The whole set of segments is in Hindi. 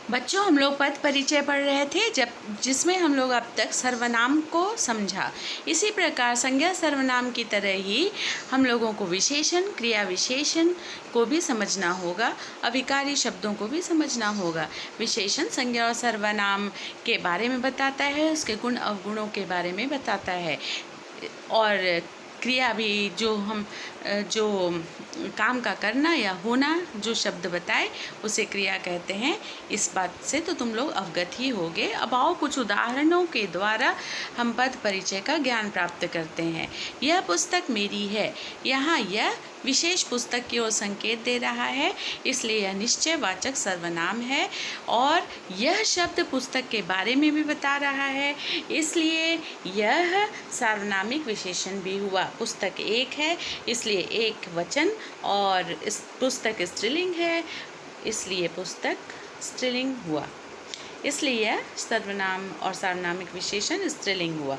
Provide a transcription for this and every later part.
बच्चों, हम लोग पद परिचय पढ़ रहे थे जिसमें हम लोग अब तक सर्वनाम को समझा। इसी प्रकार संज्ञा सर्वनाम की तरह ही हम लोगों को विशेषण, क्रिया विशेषण को भी समझना होगा, अभिकारी शब्दों को भी समझना होगा। विशेषण संज्ञा और सर्वनाम के बारे में बताता है, उसके गुण अवगुणों के बारे में बताता है, और क्रिया भी जो काम का करना या होना जो शब्द बताए उसे क्रिया कहते हैं। इस बात से तो तुम लोग अवगत ही होगे। अब आओ कुछ उदाहरणों के द्वारा हम पद परिचय का ज्ञान प्राप्त करते हैं। यह पुस्तक मेरी है। यहाँ यह विशेष पुस्तक की ओर संकेत दे रहा है, इसलिए यह निश्चयवाचक सर्वनाम है। और यह शब्द पुस्तक के बारे में भी बता रहा है, इसलिए यह सार्वनामिक विशेषण भी हुआ। पुस्तक एक है, इसलिए एक वचन, और इस पुस्तक स्त्रीलिंग है, इसलिए पुस्तक स्त्रीलिंग हुआ। इसलिए यह सर्वनाम और सार्वनामिक विशेषण स्त्रीलिंग हुआ।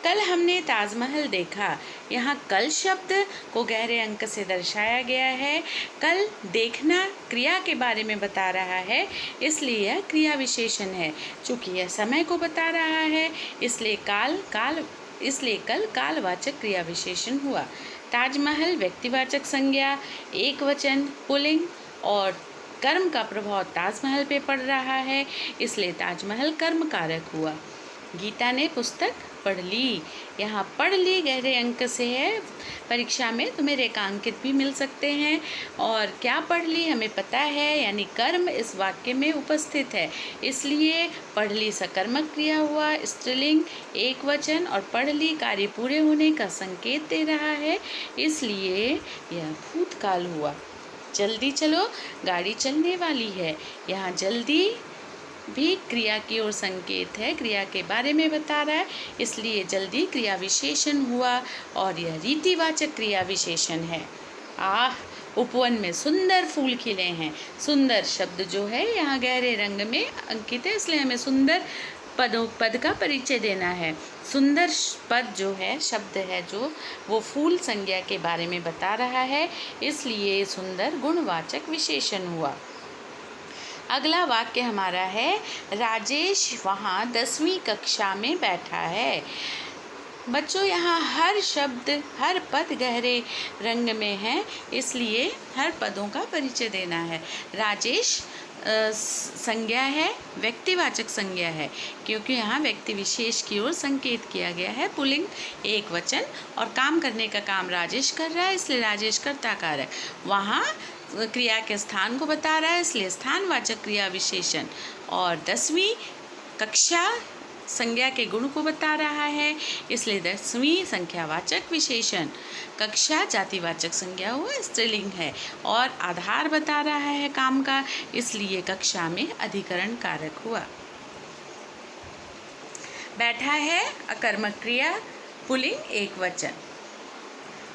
कल हमने ताजमहल देखा। यहाँ कल शब्द को गहरे अंक से दर्शाया गया है। कल देखना क्रिया के बारे में बता रहा है, इसलिए यह क्रिया विशेषण है। चूँकि यह समय को बता रहा है, इसलिए कल कालवाचक क्रिया विशेषण हुआ। ताजमहल व्यक्तिवाचक संज्ञा, एक वचन, पुल्लिंग, और कर्म का प्रभाव ताजमहल पे पड़ रहा है, इसलिए ताजमहल कर्म कारक हुआ। गीता ने पुस्तक पढ़ ली। यहाँ पढ़ ली गहरे अंक से है। परीक्षा में तुम्हें रेखांकित भी मिल सकते हैं। और क्या पढ़ ली हमें पता है, यानी कर्म इस वाक्य में उपस्थित है, इसलिए पढ़ ली सकर्मक क्रिया हुआ, स्त्रीलिंग, एक वचन, और पढ़ ली कार्य पूरे होने का संकेत दे रहा है, इसलिए यह भूतकाल हुआ। जल्दी चलो, गाड़ी चलने वाली है। यहाँ जल्दी भी क्रिया की ओर संकेत है, क्रिया के बारे में बता रहा है, इसलिए जल्दी क्रिया विशेषण हुआ, और यह रीतिवाचक क्रिया विशेषण है। उपवन में सुंदर फूल खिले हैं। सुंदर शब्द जो है यहाँ गहरे रंग में अंकित है, इसलिए हमें सुंदर पद का परिचय देना है। सुंदर पद जो है, शब्द है जो, वो फूल संज्ञा के बारे में बता रहा है, इसलिए सुंदर गुणवाचक विशेषण हुआ। अगला वाक्य हमारा है, राजेश वहाँ 10वीं कक्षा में बैठा है। बच्चों, यहाँ हर शब्द, हर पद गहरे रंग में है, इसलिए हर पदों का परिचय देना है। राजेश संज्ञा है, व्यक्तिवाचक संज्ञा है, क्योंकि यहाँ व्यक्ति विशेष की ओर संकेत किया गया है। पुल्लिंग, एक वचन, और काम करने का काम राजेश कर रहा है, इसलिए राजेश कर्ता कारक। वहाँ क्रिया के स्थान को बता रहा है, इसलिए स्थानवाचक क्रिया विशेषण। और 10वीं कक्षा संज्ञा के गुण को बता रहा है, इसलिए 10वीं संख्यावाचक विशेषण। कक्षा जातिवाचक संज्ञा हुआ, स्त्रीलिंग है, और आधार बता रहा है काम का, इसलिए कक्षा में अधिकरण कारक हुआ। बैठा है अकर्मक क्रिया, पुल्लिंग, एक वचन।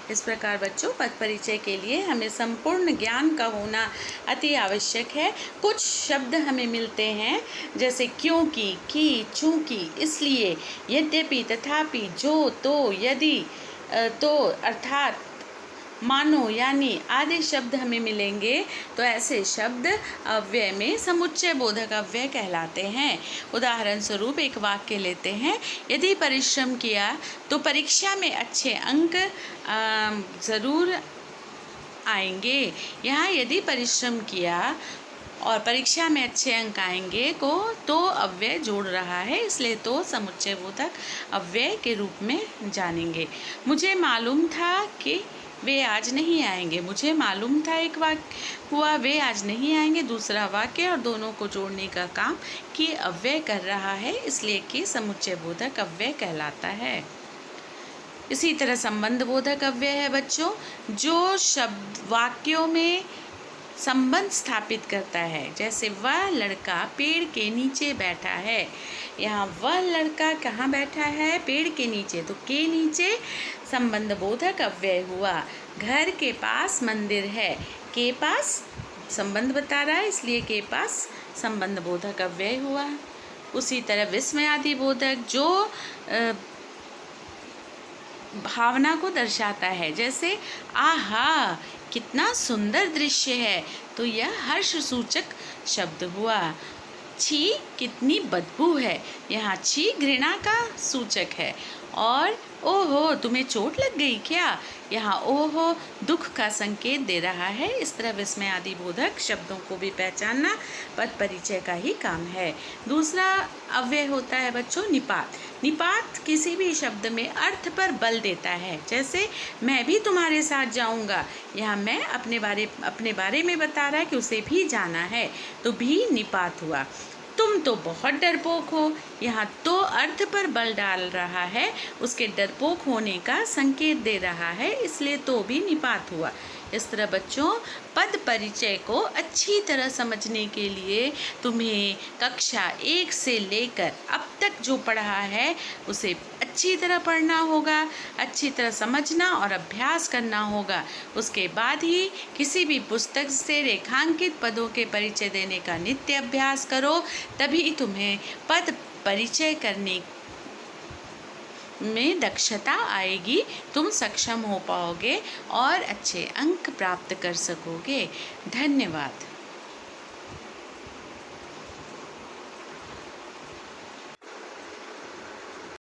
इस प्रकार बच्चों, पद परिचय के लिए हमें संपूर्ण ज्ञान का होना अति आवश्यक है। कुछ शब्द हमें मिलते हैं, जैसे क्योंकि, की, चूंकि, इसलिए, यद्यपि, तथापि, जो, तो, यदि, तो, अर्थात, मानो, यानी आदि शब्द हमें मिलेंगे। तो ऐसे शब्द अव्यय में समुच्चय बोधक अव्यय कहलाते हैं। उदाहरण स्वरूप एक वाक्य लेते हैं, यदि परिश्रम किया तो परीक्षा में अच्छे अंक ज़रूर आएंगे। यहाँ यदि परिश्रम किया और परीक्षा में अच्छे अंक आएंगे को तो अव्यय जोड़ रहा है, इसलिए तो समुच्चय बोधक अव्यय के रूप में जानेंगे। मुझे मालूम था कि वे आज नहीं आएंगे। मुझे मालूम था एक वाक्य हुआ, वे आज नहीं आएंगे दूसरा वाक्य, और दोनों को जोड़ने का काम कि अव्यय कर रहा है, इसलिए कि समुच्चय बोधक अव्यय कहलाता है। इसी तरह संबंध बोधक अव्यय है बच्चों, जो शब्द वाक्यों में संबंध स्थापित करता है। जैसे वह लड़का पेड़ के नीचे बैठा है। यहाँ वह लड़का कहाँ बैठा है? पेड़ के नीचे, तो के नीचे संबंध बोधक अव्यय हुआ। घर के पास मंदिर है, के पास संबंध बता रहा है, इसलिए के पास संबंध बोधक अव्यय हुआ। उसी तरह विस्मयादि बोधक जो भावना को दर्शाता है, जैसे आहा कितना सुंदर दृश्य है, तो यह हर्ष सूचक शब्द हुआ। छी कितनी बदबू है, यहाँ छी घृणा का सूचक है। और ओहो तुम्हें चोट लग गई क्या, यहाँ ओहो दुख का संकेत दे रहा है। इस तरह विस्मय आदि बोधक शब्दों को भी पहचानना पद परिचय का ही काम है। दूसरा अव्यय होता है बच्चों निपात। निपात किसी भी शब्द में अर्थ पर बल देता है। जैसे मैं भी तुम्हारे साथ जाऊंगा, यहाँ मैं अपने बारे में बता रहा है कि उसे भी जाना है, तो भी निपात हुआ। तुम तो बहुत डरपोक हो, यहाँ तो अर्थ पर बल डाल रहा है, उसके डरपोक होने का संकेत दे रहा है, इसलिए तो भी निपात हुआ। इस तरह बच्चों पद परिचय को अच्छी तरह समझने के लिए तुम्हें कक्षा 1 से लेकर अब तक जो पढ़ा है उसे अच्छी तरह पढ़ना होगा, अच्छी तरह समझना और अभ्यास करना होगा। उसके बाद ही किसी भी पुस्तक से रेखांकित पदों के परिचय देने का नित्य अभ्यास करो, तभी तुम्हें पद परिचय करने में दक्षता आएगी, तुम सक्षम हो पाओगे और अच्छे अंक प्राप्त कर सकोगे। धन्यवाद।